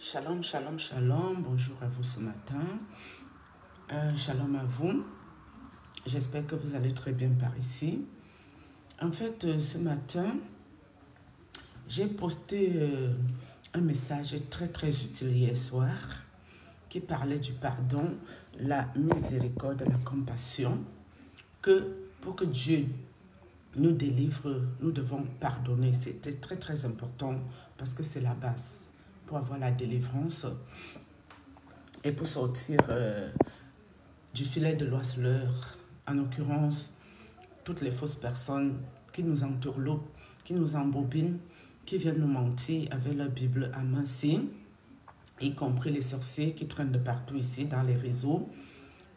Shalom, shalom, shalom. Bonjour à vous ce matin. Shalom à vous. J'espère que vous allez très bien par ici. En fait, ce matin, j'ai posté un message très utile hier soir qui parlait du pardon, la miséricorde, la compassion, que pour que Dieu nous délivre, nous devons pardonner. C'était très important parce que c'est la base pour avoir la délivrance et pour sortir du filet de l'oiseleur, en l'occurrence, toutes les fausses personnes qui nous entourloupent, qui nous embobinent, qui viennent nous mentir avec leur Bible à main, y compris les sorciers qui traînent de partout ici dans les réseaux,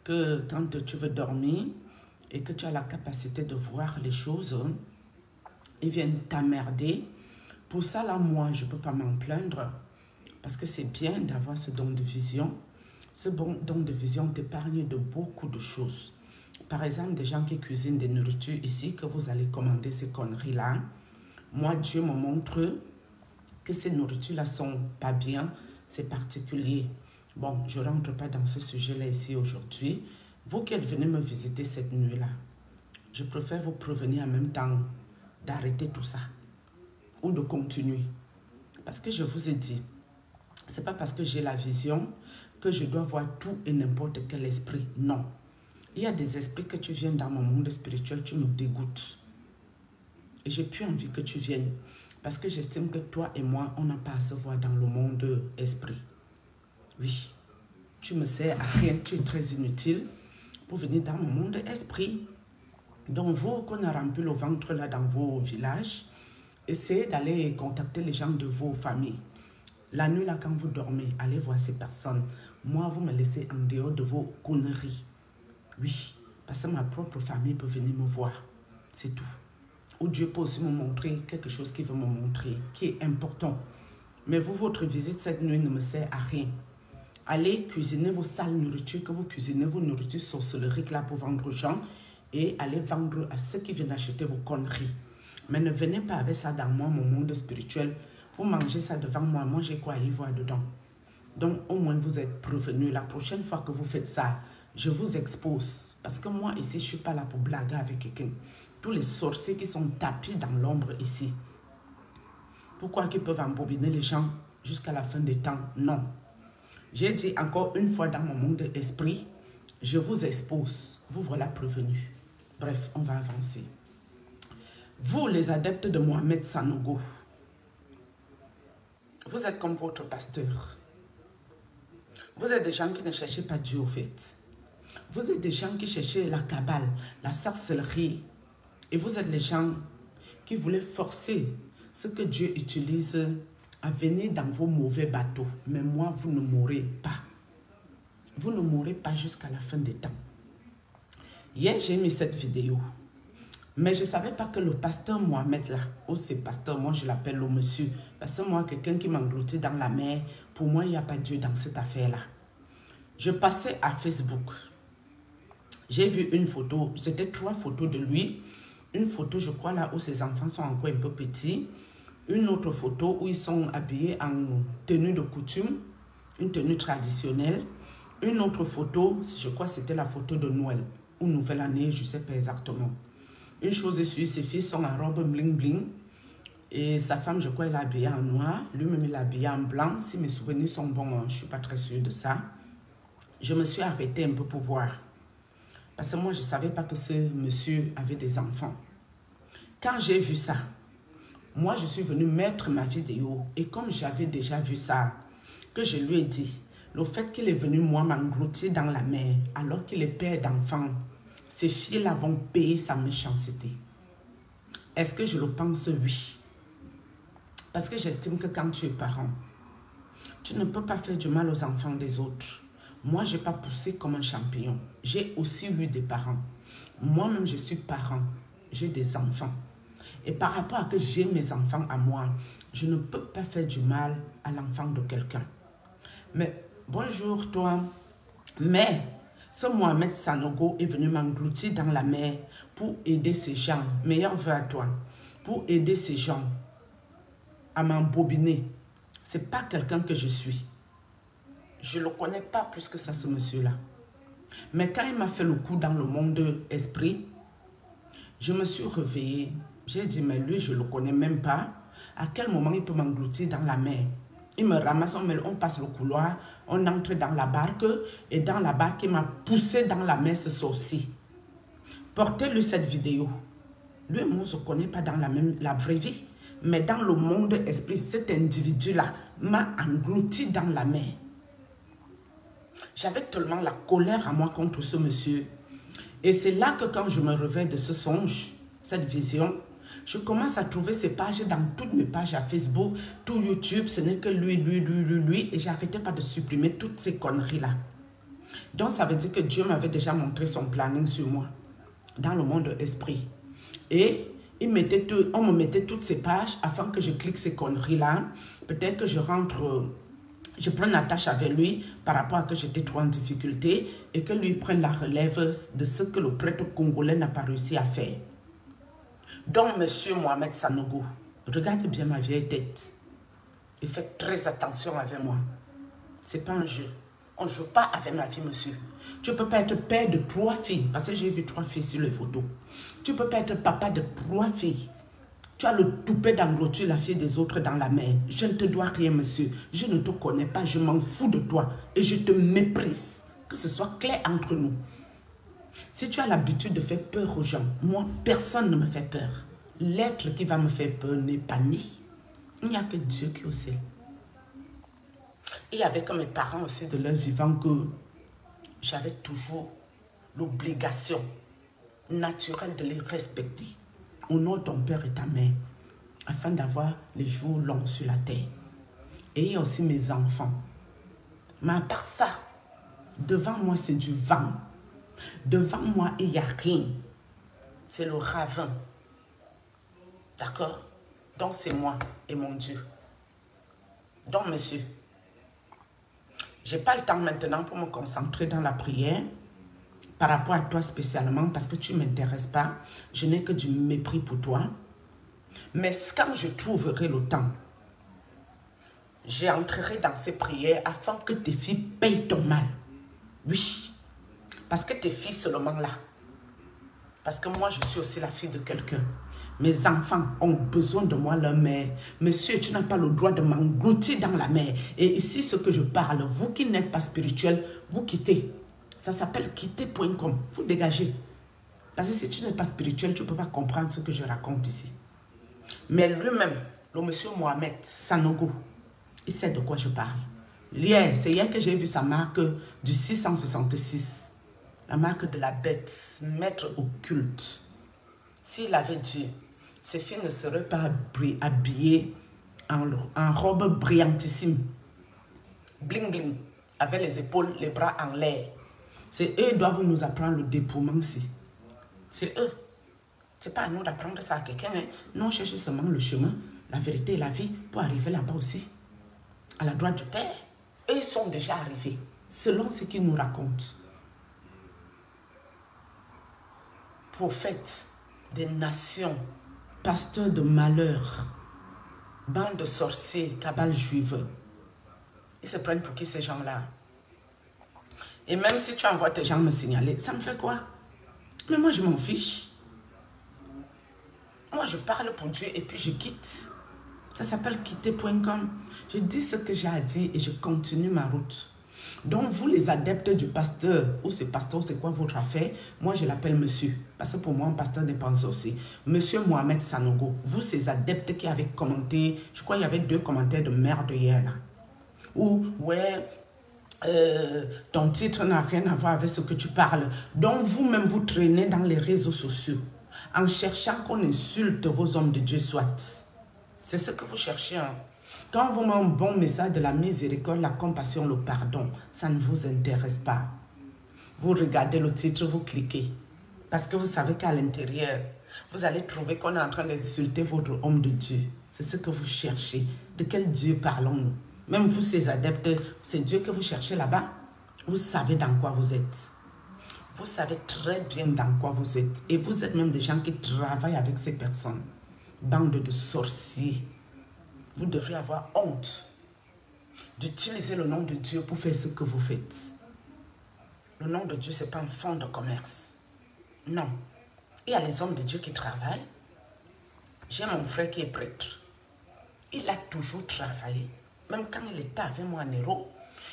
que quand tu veux dormir et que tu as la capacité de voir les choses, ils viennent t'emmerder. Pour ça, là, moi, je ne peux pas m'en plaindre parce que c'est bien d'avoir ce don de vision. Ce bon don de vision t'épargne de beaucoup de choses. Par exemple, des gens qui cuisinent des nourritures ici, que vous allez commander ces conneries-là. Moi, Dieu me montre que ces nourritures-là sont pas bien, c'est particulier. Bon, je ne rentre pas dans ce sujet-là ici aujourd'hui. Vous qui êtes venus me visiter cette nuit-là, je préfère vous prévenir en même temps d'arrêter tout ça ou de continuer. Parce que je vous ai dit, ce n'est pas parce que j'ai la vision que je dois voir tout et n'importe quel esprit. Non. Il y a des esprits que tu viens dans mon monde spirituel, tu me dégoûtes. Et j'ai plus envie que tu viennes. Parce que j'estime que toi et moi, on n'a pas à se voir dans le monde esprit. Oui. Tu me sers à rien, tu es très inutile pour venir dans mon monde esprit. Donc vous, qu'on a rempli le ventre là dans vos villages, essayez d'aller contacter les gens de vos familles. La nuit là, quand vous dormez, allez voir ces personnes. Moi, vous me laissez en dehors de vos conneries. Oui, parce que ma propre famille peut venir me voir. C'est tout. Ou Dieu peut aussi me montrer quelque chose qu'il veut me montrer, qui est important. Mais vous, votre visite cette nuit ne me sert à rien. Allez cuisiner vos sales nourritures, que vous cuisinez vos nourritures sorcelleries là pour vendre aux gens et allez vendre à ceux qui viennent acheter vos conneries. Mais ne venez pas avec ça dans moi, mon monde spirituel. Vous mangez ça devant moi, moi j'ai quoi à y voir dedans. Donc au moins vous êtes prévenus. La prochaine fois que vous faites ça, je vous expose. Parce que moi ici, je ne suis pas là pour blaguer avec quelqu'un. Tous les sorciers qui sont tapis dans l'ombre ici. Pourquoi qu'ils peuvent embobiner les gens jusqu'à la fin des temps? Non. J'ai dit encore une fois dans mon monde esprit, je vous expose. Vous voilà prévenus. Bref, on va avancer. Vous, les adeptes de Mohamed Sanogo, vous êtes comme votre pasteur. Vous êtes des gens qui ne cherchez pas Dieu au fait. Vous êtes des gens qui cherchaient la cabale, la sorcellerie. Et vous êtes les gens qui voulaient forcer ce que Dieu utilise à venir dans vos mauvais bateaux. Mais moi, vous ne mourrez pas. Vous ne mourrez pas jusqu'à la fin des temps. Hier, j'ai mis cette vidéo. Mais je ne savais pas que le pasteur Mohamed là, ou c'est pasteur, moi je l'appelle le monsieur. Parce que moi, quelqu'un qui m'engloutit dans la mer, pour moi, il n'y a pas Dieu dans cette affaire-là. Je passais à Facebook. J'ai vu une photo, c'était 3 photos de lui. Une photo, je crois, là où ses enfants sont encore un peu petits. Une autre photo où ils sont habillés en tenue de coutume, une tenue traditionnelle. Une autre photo, je crois que c'était la photo de Noël ou Nouvelle Année, je ne sais pas exactement. Une chose est sûre, ses filles sont en robe bling bling. Et sa femme, je crois, elle est habillée en noir. Lui-même, il est habillé en blanc. Si mes souvenirs sont bons, je ne suis pas très sûre de ça. Je me suis arrêtée un peu pour voir. Parce que moi, je ne savais pas que ce monsieur avait des enfants. Quand j'ai vu ça, moi, je suis venue mettre ma vidéo. Et comme j'avais déjà vu ça, que je lui ai dit, le fait qu'il est venu, moi, m'engloutir dans la mer, alors qu'il est père d'enfants, ces filles-là vont payer sa méchanceté. Est-ce que je le pense? Oui. Parce que j'estime que quand tu es parent, tu ne peux pas faire du mal aux enfants des autres. Moi, je n'ai pas poussé comme un champignon. J'ai aussi eu des parents. Moi-même, je suis parent. J'ai des enfants. Et par rapport à que j'ai mes enfants à moi, je ne peux pas faire du mal à l'enfant de quelqu'un. Mais, bonjour toi. Mais, ce Mohamed Sanogo est venu m'engloutir dans la mer pour aider ces gens. Meilleur vœu à toi. Pour aider ces gens à m'embobiner. Ce n'est pas quelqu'un que je suis. Je ne le connais pas plus que ça, ce monsieur-là. Mais quand il m'a fait le coup dans le monde esprit, je me suis réveillée. J'ai dit, mais lui, je ne le connais même pas. À quel moment il peut m'engloutir dans la mer? Il me ramasse, on passe le couloir, on entre dans la barque. Et dans la barque, il m'a poussé dans la mer, ce sorcier. Portez-lui cette vidéo. Lui et moi, on ne se connaît pas dans la vraie vie. Mais dans le monde esprit, cet individu-là m'a englouti dans la mer. J'avais tellement la colère à moi contre ce monsieur. Et c'est là que quand je me réveille de ce songe, cette vision, je commence à trouver ces pages dans toutes mes pages à Facebook, tout YouTube, ce n'est que lui, et j'arrêtais pas de supprimer toutes ces conneries-là. Donc ça veut dire que Dieu m'avait déjà montré son planning sur moi, dans le monde esprit. Et on me mettait toutes ces pages afin que je clique ces conneries-là. Peut-être que je rentre... Je prends la tâche avec lui par rapport à que j'étais trop en difficulté et que lui prenne la relève de ce que le prêtre congolais n'a pas réussi à faire. Donc, monsieur Mohamed Sanogo, regarde bien ma vieille tête et faites très attention avec moi. Ce n'est pas un jeu. On ne joue pas avec ma vie, monsieur. Tu ne peux pas être père de 3 filles, parce que j'ai vu 3 filles sur les photos. Tu ne peux pas être papa de 3 filles. Tu as le toupet d'engloutir la fille des autres dans la mer. Je ne te dois rien, monsieur. Je ne te connais pas. Je m'en fous de toi. Et je te méprise. Que ce soit clair entre nous. Si tu as l'habitude de faire peur aux gens, moi, personne ne me fait peur. L'être qui va me faire peur n'est pas né. Il n'y a que Dieu qui le sait. Et avec mes parents aussi de leur vivant que j'avais toujours l'obligation naturelle de les respecter. Honore ton père et ta mère, afin d'avoir les jours longs sur la terre. Et il y a aussi mes enfants. Mais à part ça, devant moi, c'est du vent. Devant moi, il n'y a rien. C'est le ravin. D'accord? Donc, c'est moi et mon Dieu. Donc, monsieur, je n'ai pas le temps maintenant pour me concentrer dans la prière. Par rapport à toi spécialement, parce que tu ne m'intéresses pas, je n'ai que du mépris pour toi. Mais quand je trouverai le temps, j'entrerai dans ces prières afin que tes filles payent ton mal. Oui, parce que tes filles seulement là. Parce que moi, je suis aussi la fille de quelqu'un. Mes enfants ont besoin de moi, leur mère. Monsieur, tu n'as pas le droit de m'engloutir dans la mer. Et ici, ce que je parle, vous qui n'êtes pas spirituel, vous quittez. Ça s'appelle quitter.com. Vous dégagez. Parce que si tu n'es pas spirituel, tu ne peux pas comprendre ce que je raconte ici. Mais lui-même, le monsieur Mohamed Sanogo, il sait de quoi je parle. C'est hier que j'ai vu sa marque du 666. La marque de la bête, maître occulte. S'il avait Dieu, ses filles ne seraient pas habillées en robe brillantissime. Bling bling. Avec les épaules, les bras en l'air. C'est eux qui doivent nous apprendre le dépouillement ici. C'est eux. Ce n'est pas à nous d'apprendre ça à quelqu'un. Hein. Nous, on cherche seulement le chemin, la vérité et la vie pour arriver là-bas aussi. À la droite du Père. Eux sont déjà arrivés, selon ce qu'ils nous racontent. Prophètes des nations, pasteurs de malheur, bande de sorciers, cabale juive. Ils se prennent pour qui ces gens-là? Et même si tu envoies tes gens me signaler, ça me fait quoi? Mais moi, je m'en fiche. Moi, je parle pour Dieu et puis je quitte. Ça s'appelle quitter.com. Je dis ce que j'ai à dire et je continue ma route. Donc, vous, les adeptes du pasteur, ou c'est pasteur, c'est quoi votre affaire? Moi, je l'appelle monsieur. Parce que pour moi, un pasteur dépend aussi. Monsieur Mohamed Sanogo, vous, ces adeptes qui avaient commenté, je crois qu'il y avait 2 commentaires de merde hier là. Ou, ouais... ton titre n'a rien à voir avec ce que tu parles. Donc vous-même vous traînez dans les réseaux sociaux en cherchant qu'on insulte vos hommes de Dieu soit. C'est ce que vous cherchez. Hein? Quand vous mettez un bon message de la miséricorde, la compassion, le pardon, ça ne vous intéresse pas. Vous regardez le titre, vous cliquez. Parce que vous savez qu'à l'intérieur, vous allez trouver qu'on est en train d'insulter votre homme de Dieu. C'est ce que vous cherchez. De quel Dieu parlons-nous? Même vous, ces adeptes, c'est Dieu que vous cherchez là-bas. Vous savez dans quoi vous êtes. Vous savez très bien dans quoi vous êtes. Et vous êtes même des gens qui travaillent avec ces personnes. Bande de sorciers. Vous devriez avoir honte. d'utiliser le nom de Dieu pour faire ce que vous faites. Le nom de Dieu, ce n'est pas un fonds de commerce. Non. Il y a les hommes de Dieu qui travaillent. J'ai mon frère qui est prêtre. Il a toujours travaillé. Même quand il était avec moi à Nero,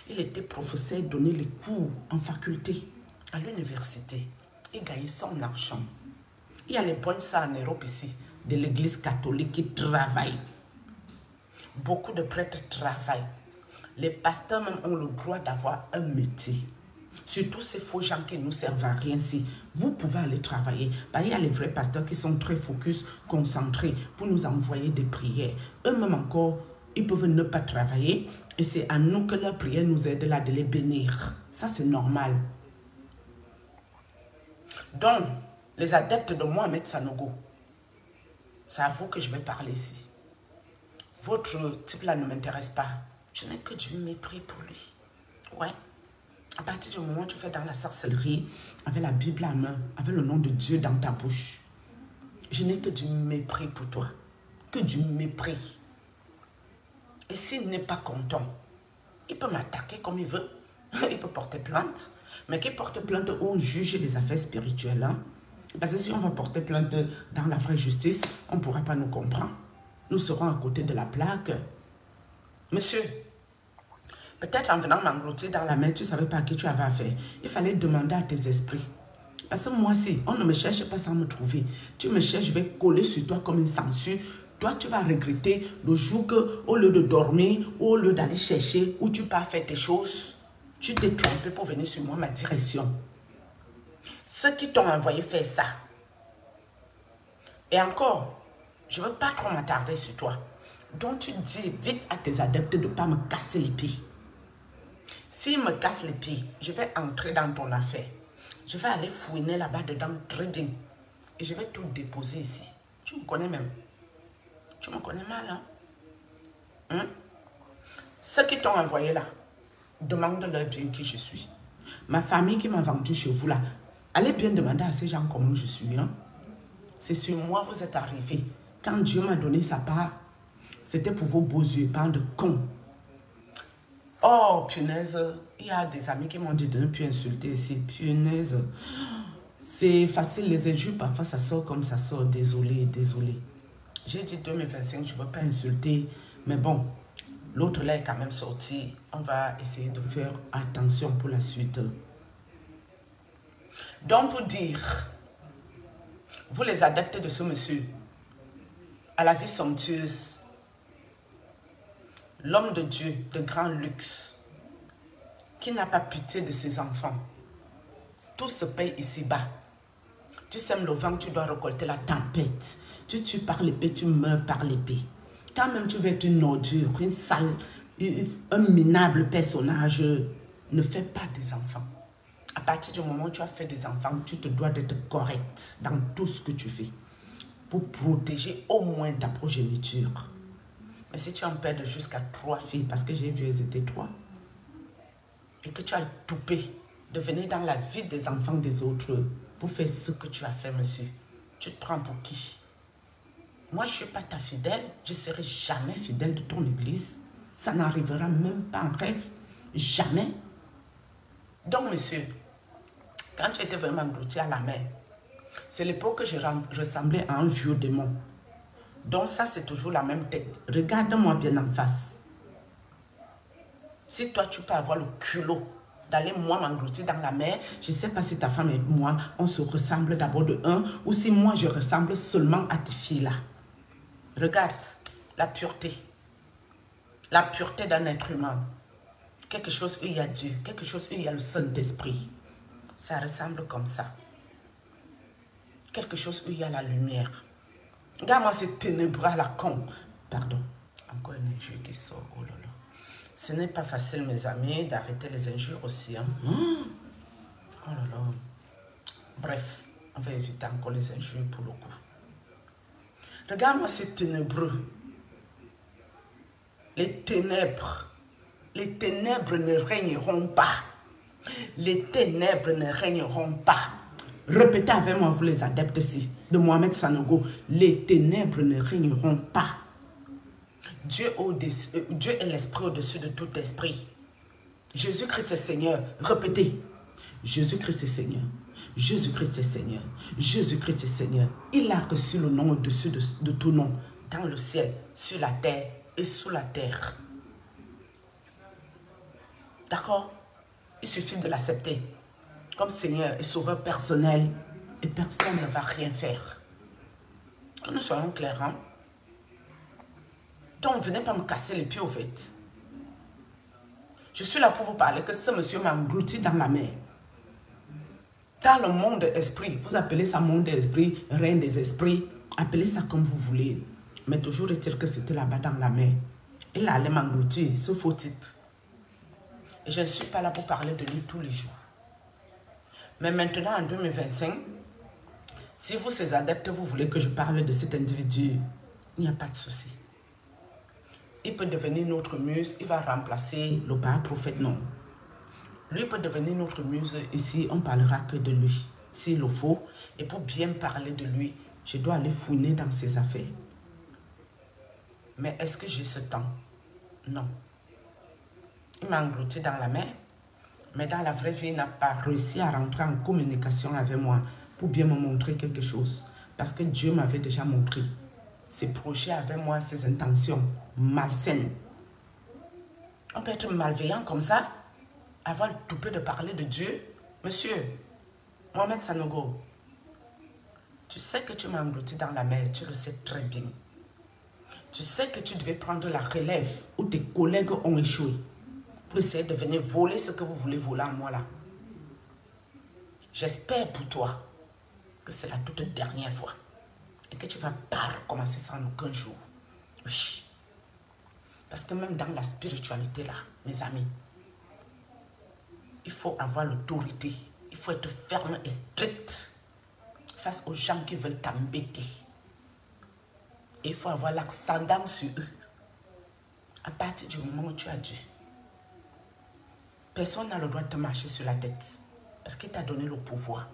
il était professeur, il donnait les cours en faculté, à l'université. Il gagnait son argent. Il y a les bonnes sœurs en Europe ici, de l'église catholique qui travaillent. Beaucoup de prêtres travaillent. Les pasteurs même ont le droit d'avoir un métier. Surtout ces faux gens qui ne nous servent à rien. Si vous pouvez aller travailler, il y a les vrais pasteurs qui sont très focus, concentrés pour nous envoyer des prières. Eux-mêmes encore, ils peuvent ne pas travailler et c'est à nous que leur prière nous aide là de les bénir. Ça, c'est normal. Donc, les adeptes de Mohamed Sanogo, c'est à vous que je vais parler ici. Votre type là ne m'intéresse pas. Je n'ai que du mépris pour lui. Ouais. À partir du moment où tu fais dans la sorcellerie, avec la Bible à main, avec le nom de Dieu dans ta bouche, je n'ai que du mépris pour toi. Que du mépris. Et s'il n'est pas content, il peut m'attaquer comme il veut. Il peut porter plainte. Mais qu'il porte plainte où on juge les affaires spirituelles. Hein? Parce que si on va porter plainte dans la vraie justice, on ne pourra pas nous comprendre. Nous serons à côté de la plaque. Monsieur, peut-être en venant m'engloutir dans la mer, tu ne savais pas à qui tu avais affaire. Il fallait demander à tes esprits. Parce que moi, si on ne me cherche pas sans me trouver, tu me cherches, je vais coller sur toi comme une censure. Toi, tu vas regretter le jour que, au lieu de dormir, ou au lieu d'aller chercher, où tu pars faire tes choses, tu t'es trompé pour venir sur moi, ma direction. Ceux qui t'ont envoyé faire ça. Et encore, je ne veux pas trop m'attarder sur toi. Donc, tu dis vite à tes adeptes de ne pas me casser les pieds. S'ils me cassent les pieds, je vais entrer dans ton affaire. Je vais aller fouiner là-bas dedans, trading. Et je vais tout déposer ici. Tu me connais même. Tu me connais mal, hein? Hein? Ceux qui t'ont envoyé là, demande-leur bien qui je suis. Ma famille qui m'a vendu chez vous là, allez bien demander à ces gens comment je suis, hein? C'est sur moi vous êtes arrivés. Quand Dieu m'a donné sa part, c'était pour vos beaux yeux, pas de cons. Oh, punaise, il y a des amis qui m'ont dit de ne plus insulter ici. Punaise, c'est facile, les injures, parfois ça sort comme ça sort. Désolé, désolé. J'ai dit 2025, je ne veux pas insulter, mais bon, l'autre là est quand même sorti. On va essayer de faire attention pour la suite. Donc, pour dire, vous les adeptes de ce monsieur, à la vie somptueuse, l'homme de Dieu de grand luxe, qui n'a pas pitié de ses enfants, tout se paye ici-bas. Tu sèmes le vent, tu dois récolter la tempête. Tu tues par l'épée, tu meurs par l'épée. Quand même tu veux être une ordure, une sale, un minable personnage, ne fais pas des enfants. À partir du moment où tu as fait des enfants, tu te dois d'être correct dans tout ce que tu fais pour protéger au moins ta progéniture. Mais si tu en perds jusqu'à 3 filles, parce que j'ai vu elles étaient 3, et que tu as toupé de venir dans la vie des enfants des autres pour faire ce que tu as fait, monsieur, tu te prends pour qui? Moi, je ne suis pas ta fidèle, je ne serai jamais fidèle de ton église. Ça n'arrivera même pas en rêve, jamais. Donc, monsieur, quand tu étais vraiment englouti à la mer, c'est l'époque que je ressemblais à un vieux démon. Donc ça, c'est toujours la même tête. Regarde-moi bien en face. Si toi, tu peux avoir le culot d'aller moi m'engloutir dans la mer, je ne sais pas si ta femme et moi, on se ressemble d'abord de un, ou si moi, je ressemble seulement à tes filles-là. Regarde, la pureté. La pureté d'un être humain. Quelque chose où il y a Dieu, quelque chose où il y a le Saint-Esprit. Ça ressemble comme ça. Quelque chose où il y a la lumière. Regarde-moi ces ténébreux à la con. Pardon. Encore une injure qui sort. Oh là là. Ce n'est pas facile, mes amis, d'arrêter les injures aussi. Hein? Oh là là. Bref, on va éviter encore les injures pour le coup. Regarde-moi ces ténébreux. Les ténèbres ne régneront pas. Les ténèbres ne régneront pas. Répétez avec moi, vous les adeptes ici, de Mohamed Sanogo, les ténèbres ne régneront pas. Dieu est l'esprit au-dessus de tout esprit. Jésus-Christ est Seigneur. Répétez. Jésus-Christ est Seigneur. Jésus-Christ est Seigneur. Jésus-Christ est Seigneur. Il a reçu le nom au-dessus de tout nom, dans le ciel, sur la terre et sous la terre. D'accord? Il suffit de l'accepter comme Seigneur et Sauveur personnel et personne ne va rien faire. Que nous soyons clairs, hein? Donc, venez pas me casser les pieds au fait. Je suis là pour vous parler que ce monsieur m'a englouti dans la mer. Dans le monde esprit, vous appelez ça monde esprit, reine des esprits, appelez ça comme vous voulez. Mais toujours est-il que c'était là-bas dans la mer. Il allait m'engloutir, ce faux type. Et je ne suis pas là pour parler de lui tous les jours. Mais maintenant, en 2025, si vous, ces adeptes, vous voulez que je parle de cet individu, il n'y a pas de souci. Il peut devenir notre muse, il va remplacer le prophète, non. Lui peut devenir notre muse, ici on ne parlera que de lui, s'il le faut. Et pour bien parler de lui, je dois aller fouiner dans ses affaires. Mais est-ce que j'ai ce temps? Non. Il m'a englouti dans la mer, mais dans la vraie vie, il n'a pas réussi à rentrer en communication avec moi pour bien me montrer quelque chose. Parce que Dieu m'avait déjà montré ses projets avec moi, ses intentions malsaines. On peut être malveillant comme ça, avoir le toupet de parler de Dieu. Monsieur, Mohamed Sanogo, tu sais que tu m'as englouti dans la mer, tu le sais très bien. Tu sais que tu devais prendre la relève où tes collègues ont échoué pour essayer de venir voler ce que vous voulez voler à moi là. J'espère pour toi que c'est la toute dernière fois et que tu ne vas pas recommencer ça en aucun jour. Oui. Parce que même dans la spiritualité là, mes amis, il faut avoir l'autorité. Il faut être ferme et strict face aux gens qui veulent t'embêter. Et il faut avoir l'ascendant sur eux. À partir du moment où tu as dû. Personne n'a le droit de te marcher sur la tête. Parce qu'il t'a donné le pouvoir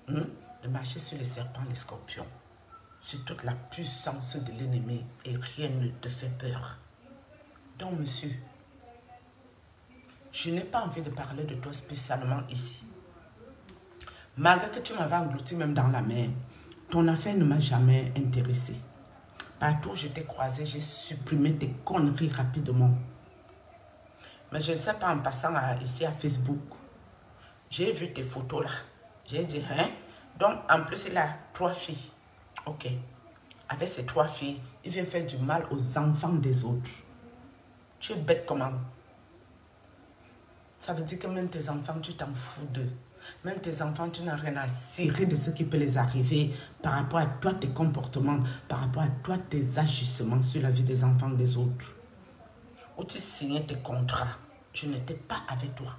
de marcher sur les serpents, les scorpions. Sur toute la puissance de l'ennemi. Et rien ne te fait peur. Donc, monsieur, je n'ai pas envie de parler de toi spécialement ici. Malgré que tu m'avais englouti même dans la mer, ton affaire ne m'a jamais intéressé. Partout où je t'ai croisé, j'ai supprimé tes conneries rapidement. Mais je ne sais pas, en passant ici à Facebook, j'ai vu tes photos là. J'ai dit, hein? Donc, en plus, il a 3 filles. Ok. Avec ces 3 filles, il vient faire du mal aux enfants des autres. Tu es bête comment? Ça veut dire que même tes enfants, tu t'en fous d'eux. Même tes enfants, tu n'as rien à cirer de ce qui peut les arriver par rapport à toi, tes comportements, par rapport à toi, tes agissements sur la vie des enfants des autres. Où tu signais tes contrats, je n'étais pas avec toi.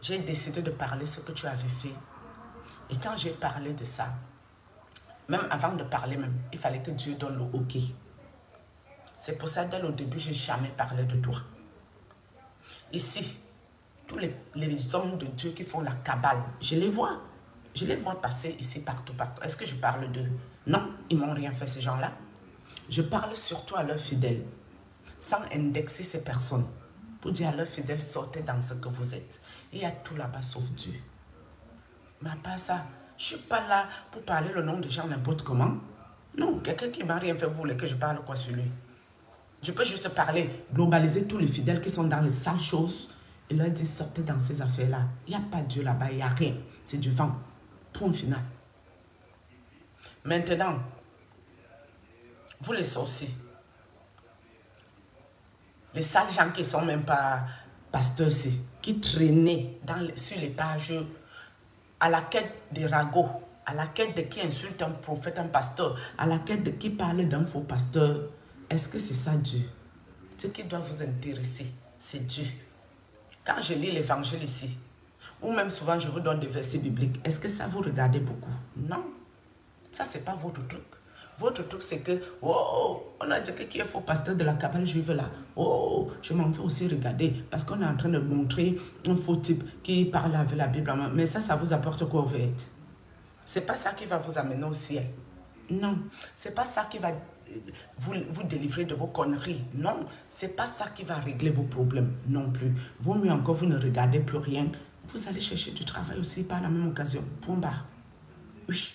J'ai décidé de parler ce que tu avais fait. Et quand j'ai parlé de ça, même avant de parler même, il fallait que Dieu donne le OK. C'est pour ça, dès le début, je n'ai jamais parlé de toi. Ici, tous les hommes de Dieu qui font la cabale, je les vois. Je les vois passer ici partout, partout. Est-ce que je parle d'eux? Non, ils ne m'ont rien fait, ces gens-là. Je parle surtout à leurs fidèles, sans indexer ces personnes, pour dire à leurs fidèles, sortez dans ce que vous êtes. Il y a tout là-bas sauf Dieu. Mais à part ça, je ne suis pas là pour parler le nom de gens n'importe comment. Non, quelqu'un qui ne m'a rien fait, vous voulez que je parle quoi sur lui? Je peux juste parler, globaliser tous les fidèles qui sont dans les sales choses et leur dire sortez dans ces affaires-là. Il n'y a pas Dieu là-bas, il n'y a rien. C'est du vent. Point final. Maintenant, vous les sorciers, les sales gens qui ne sont même pas pasteurs, qui traînaient sur les pages à la quête des ragots, à la quête de qui insulte un prophète, un pasteur, à la quête de qui parle d'un faux pasteur. Est-ce que c'est ça Dieu? Ce qui doit vous intéresser, c'est Dieu. Quand je lis l'évangile ici, ou même souvent je vous donne des versets bibliques, est-ce que ça vous regardez beaucoup? Non. Ça, ce n'est pas votre truc. Votre truc, c'est que, oh, on a dit que qui est faux pasteur de la cabale juive là. Oh, je m'en fais aussi regarder parce qu'on est en train de montrer un faux type qui parle avec la Bible. Mais ça vous apporte quoi au fait? Ce n'est pas ça qui va vous amener au ciel. Non, ce n'est pas ça qui va vous délivrer de vos conneries. Non, c'est pas ça qui va régler vos problèmes non plus. Vaut mieux encore, vous ne regardez plus rien. Vous allez chercher du travail aussi par la même occasion. Point barre. Oui,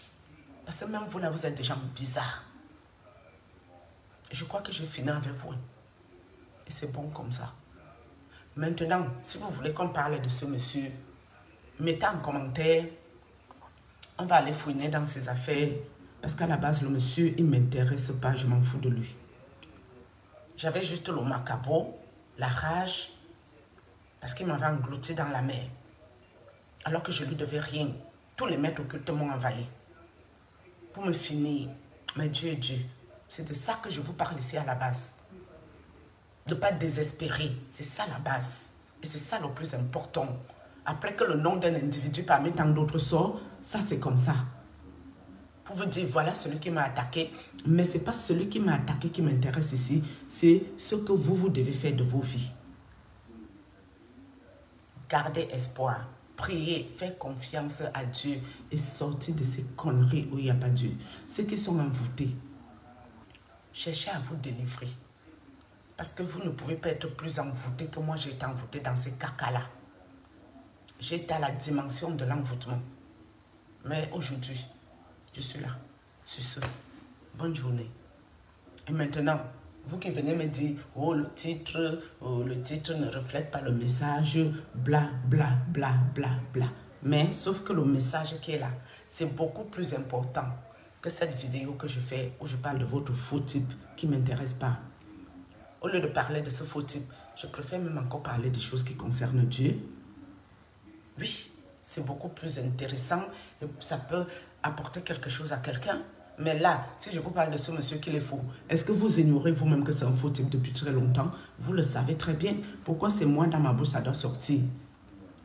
parce que même vous là, vous êtes des gens bizarres. Je crois que je finis avec vous. Et c'est bon comme ça. Maintenant, si vous voulez qu'on parle de ce monsieur, mettez en commentaire. On va aller fouiner dans ses affaires. Parce qu'à la base, le monsieur, il ne m'intéresse pas. Je m'en fous de lui. J'avais juste le macabre, la rage. Parce qu'il m'avait englouti dans la mer. Alors que je ne lui devais rien. Tous les maîtres occultes m'ont envahi. Pour me finir. Mais Dieu est Dieu. C'est de ça que je vous parle ici à la base. De ne pas désespérer. C'est ça la base. Et c'est ça le plus important. Après que le nom d'un individu parmi tant d'autres sort, ça c'est comme ça. Pour vous dire, voilà celui qui m'a attaqué. Mais ce n'est pas celui qui m'a attaqué qui m'intéresse ici. C'est ce que vous devez faire de vos vies. Gardez espoir. Priez, faites confiance à Dieu et sortez de ces conneries où il n'y a pas Dieu. Ceux qui sont envoûtés, cherchez à vous délivrer. Parce que vous ne pouvez pas être plus envoûté que moi j'ai été envoûté dans ces cacas-là. J'étais à la dimension de l'envoûtement. Mais aujourd'hui, je suis là. Sur ce, bonne journée. Et maintenant, vous qui venez me dire, oh le titre ne reflète pas le message, bla bla bla bla bla. Mais sauf que le message qui est là, c'est beaucoup plus important que cette vidéo que je fais où je parle de votre faux type qui ne m'intéresse pas. Au lieu de parler de ce faux type, je préfère même encore parler des choses qui concernent Dieu. Oui, c'est beaucoup plus intéressant et ça peut apporter quelque chose à quelqu'un. Mais là, si je vous parle de ce monsieur qui est faux, est-ce que vous ignorez vous-même que c'est un faux type depuis très longtemps? Vous le savez très bien. Pourquoi c'est moi dans ma bouche, ça doit sortir?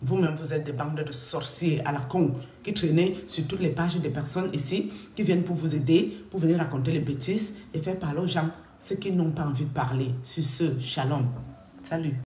Vous-même, vous êtes des bandes de sorciers à la con qui traînez sur toutes les pages des personnes ici qui viennent pour vous aider, pour venir raconter les bêtises et faire parler aux gens ceux qui n'ont pas envie de parler. Sur ce, shalom. Salut.